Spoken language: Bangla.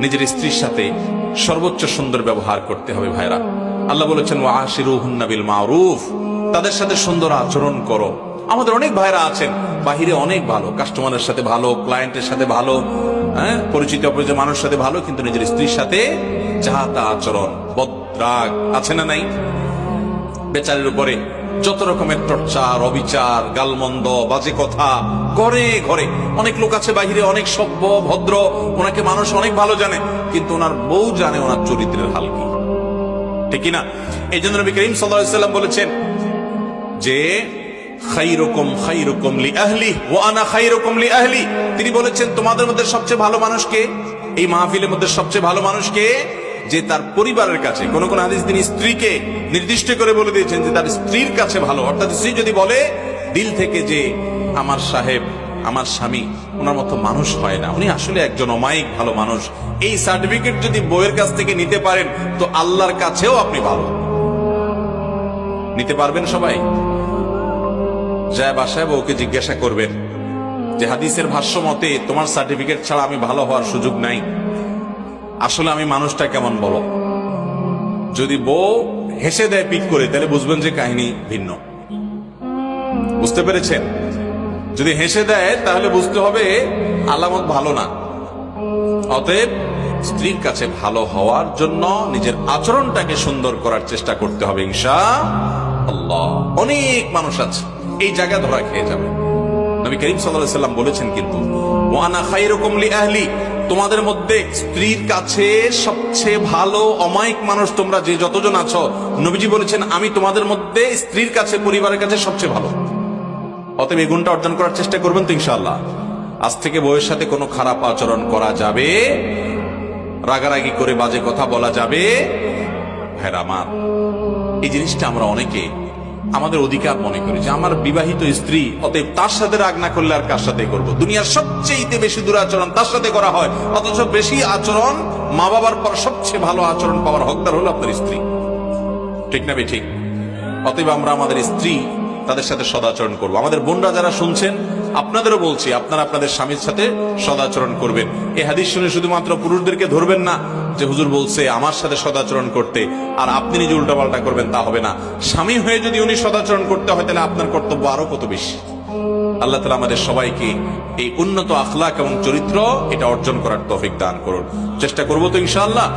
নিজের স্ত্রীর সাথে সর্বোচ্চ সুন্দর ব্যবহার করতে হবে ভাইরা। আল্লাহ বলেছেন ওয়াশিরুহুন্না বিল মারুফ, তাদের সাথে সুন্দর আচরণ করো। আমাদের অনেক ভাইরা আছেন বাহিরে অনেক ভালো, কাস্টমারের সাথে ভালো, ক্লায়েন্টের সাথে ভালো, পরিচিত অপরিচিত মানুষের সাথে ভালো, কিন্তু নিজের স্ত্রীর সাথে যাহা তা আচরণ, বদরাগ আছে না নাই? বেচারের উপরে যত রকমের টর্চার, অবিচার, গালমন্দ, বাজে কথা ঘরে ঘরে। অনেক লোক আছে বাহিরে অনেক সভ্য ভদ্র, ওনাকে মানুষ অনেক ভালো জানে, কিন্তু ওনার বউ জানে ওনার চরিত্রের হাল কি, ঠিক কিনা? এই জন্য নবী করিম সাল্লাল্লাহু আলাইহি ওয়াসাল্লাম বলেছেন যে খায়রুকুম খায়রুকুম লিআহলি ওয়া আনা খায়রুকুম লিআহলি। তিনি বলেছেন তোমাদের মধ্যে সবচেয়ে ভালো মানুষ কে? এই মাহফিলের মধ্যে সবচেয়ে ভালো মানুষ কে? যে তার পরিবারের কাছে, কোন কোন হাদিস তিনি স্ত্রীকে নির্দিষ্ট করে বলে দিয়েছেন যে তার স্ত্রীর কাছে ভালো। অর্থাৎ স্ত্রী যদি বলে দিল থেকে যে আমার সাহেব, আমার স্বামী ওনার মতো মানুষ হয় না, উনি আসলে একজন অমায়িক ভালো মানুষ, এই সার্টিফিকেট যদি বউয়ের কাছ থেকে নিতে পারেন তো আল্লাহর কাছেও আপনি ভালো। নিতে পারবেন সবাই? যায় বাসায় বউকে জিজ্ঞাসা করবেন যে হাদিসের ভাষ্য মতে তোমার সার্টিফিকেট ছাড়া আমি ভালো হওয়ার সুযোগ নাই, আসলে আমি মানুষটা কেমন বলো। যদি বউ হেসে দেয় পিক করে, তাহলে বুঝবেন যে কাহিনী ভিন্ন। বুঝতে পেরেছেন? যদি হেসে দেয় তাহলে বুঝতে হবে আলামত ভালো না। অতএব স্ত্রীর কাছে ভালো হওয়ার জন্য নিজের আচরণটাকে সুন্দর করার চেষ্টা করতে হবে ইনশাআল্লাহ। অনেক মানুষ আছে এই জায়গা ধরা খেয়ে যাবে। নবী করিম সাল্লাল্লাহু আলাইহি ওয়াসাল্লাম বলেছেন কিন্তু ওয়া আনা খায়রুকুম লিআহলি, তোমাদের মধ্যে স্ত্রীর কাছে সবচেয়ে ভালো অমায়িক মানুষ তোমরা যে যতজন আছো, নবীজি বলেছেন আমি তোমাদের মধ্যে স্ত্রীর কাছে, পরিবারের কাছে সবচেয়ে ভালো। অতএব এই গুণটা অর্জন করার চেষ্টা করবেন তো ইনশাআল্লাহ। আজ থেকে বউয়ের সাথে কোনো খারাপ আচরণ করা যাবে, রাগারাগি করে বাজে কথা বলা যাবে ভাইরা আমার। এই জিনিসটা আমরা অনেকে আমাদের অধিকার মনে করি যে আমার বিবাহিত স্ত্রী, অতএব তার সাথে রাগ না করলে আর কার সাথে করবো। দুনিয়ার সবচেয়ে বেশি দুরাচরণ তার সাথে করা হয়, অথচ বেশি আচরণ মা বাবার পর সবচেয়ে ভালো আচরণ পাওয়ার হকদার হলো আপনার স্ত্রী, ঠিক না ঠিক? অতএব আমরা আমাদের স্ত্রী তাদের সাথে সদাচরণ করবো। আমাদের বোনরা যারা শুনছেন আপনাদেরও বলছি, আপনারা আপনাদের স্বামীর সাথে সদাচরণ করবেন। এই হাদিস শুনে শুধুমাত্র পুরুষদেরকে ধরবেন না যে হুজুর বলছে আমার সাথে সদাচরণ করতে, আর আপনি নিজে উল্টাপাল্টা করবেন, তা হবে না। স্বামী হয়ে যদি উনি সদাচরণ করতে হয় তাহলে আপনার কর্তব্য আরো কত বেশি। আল্লাহ তাআলা আমাদের সবাইকে এই উন্নত আখলাক এবং চরিত্র এটা অর্জন করার তৌফিক দান করুন। চেষ্টা করবো তো ইনশাআল্লাহ।